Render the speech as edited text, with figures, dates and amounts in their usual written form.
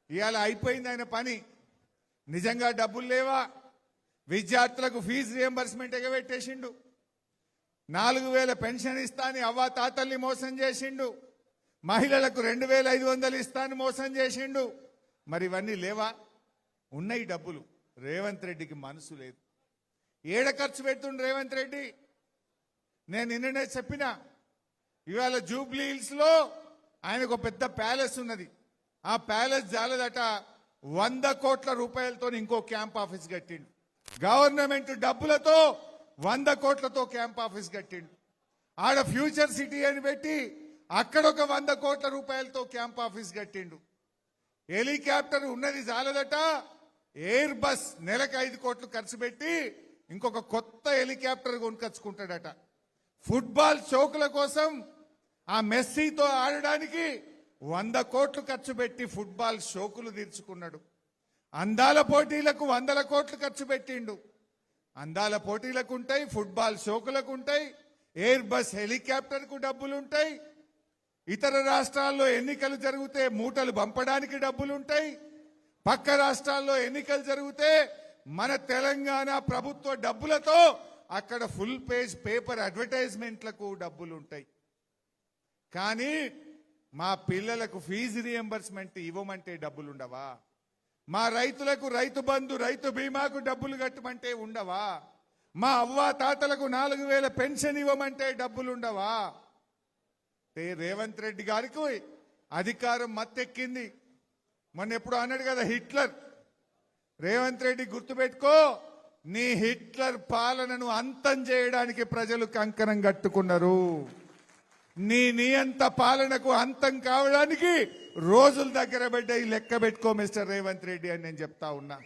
ఇవాళ అయిపోయింది ఆయన పని. నిజంగా డబ్బులు లేవా? విద్యార్థులకు ఫీజు రియంబర్స్మెంట్ ఎగబెట్టేసిండు. 4000 పెన్షన్ ఇస్తాని అవ్వ తాతల్ని మోసం చేసిండు. మహిళలకు 2500 ఇస్తాని మోసం చేసిండు. మరి ఇవన్నీ లేవా? ఉన్నాయి డబ్బులు. రేవంత్ రెడ్డికి మనసు లేదు. ఏడ ఖర్చు పెడుతుండు రేవంత్ రెడ్డి? నేను నిన్ననే చెప్పిన, ఇవాళ జూబ్లీ హిల్స్ లో ఆయనకు ఒక పెద్ద ప్యాలెస్ ఉన్నది. ఆ ప్యాలెస్ జాలదట 100 కోట్ల రూపాయలతో ఇంకో క్యాంప్ ఆఫీస్ కట్టిండు. గవర్నమెంట్ డబ్బులతో 100 కోట్లతో క్యాంప్ ఆఫీస్ కట్టిండు. ఆడ ఫ్యూచర్ సిటీ అని పెట్టి అక్కడ ఒక 100 కోట్ల రూపాయలతో క్యాంప్ ఆఫీస్ కట్టిండు. హెలికాప్టర్ ఉన్నది జాలదట, ఎయిర్ బస్ నెలకు 5 కోట్లు ఖర్చు పెట్టి ఇంకొక కొత్త హెలికాప్టర్ కొనుకొచ్చుకుంటాడట. ఫుట్బాల్ చౌకుల కోసం ఆ మెస్సీతో ఆడడానికి 100 కోట్లు ఖర్చు పెట్టి ఫుట్బాల్ షోకులు తీర్చుకున్నాడు. అందాల పోటీలకు 100 కోట్లు ఖర్చు పెట్టిండు. అందాల పోటీలకు ఉంటాయి, ఫుట్బాల్ షోకులకు ఉంటాయి, ఎయిర్ బస్ హెలికాప్టర్ కు డబ్బులుంటాయి. ఇతర రాష్ట్రాల్లో ఎన్నికలు జరిగితే మూటలు పంపడానికి డబ్బులుంటాయి. పక్క రాష్ట్రాల్లో ఎన్నికలు జరిగితే మన తెలంగాణ ప్రభుత్వ డబ్బులతో అక్కడ ఫుల్ పేజ్ పేపర్ అడ్వర్టైజ్మెంట్లకు డబ్బులుంటాయి. కానీ మా పిల్లలకు ఫీజు రియంబర్స్మెంట్ ఇవ్వమంటే డబ్బులుండవా? మా రైతులకు రైతు బంధు రైతు బీమాకు డబ్బులు కట్టమంటే ఉండవా? మా అవ్వ తాతలకు 4000 పెన్షన్ ఇవ్వమంటే డబ్బులుండవా? రేవంత్ రెడ్డి గారికి అధికారం మత్తెక్కింది. మొన్న ఎప్పుడు అన్నాడు కదా హిట్లర్. రేవంత్ రెడ్డి గుర్తుపెట్టుకో, నీ హిట్లర్ పాలనను అంతం చేయడానికి ప్రజలు కంకణం కట్టుకున్నారు. నీ నియంత పాలనకు అంతం కావడానికి రోజుల దగ్గర బిడ్డ లెక్క పెట్టుకో మిస్టర్ రేవంత్ రెడ్డి అని నేను చెప్తా ఉన్నా.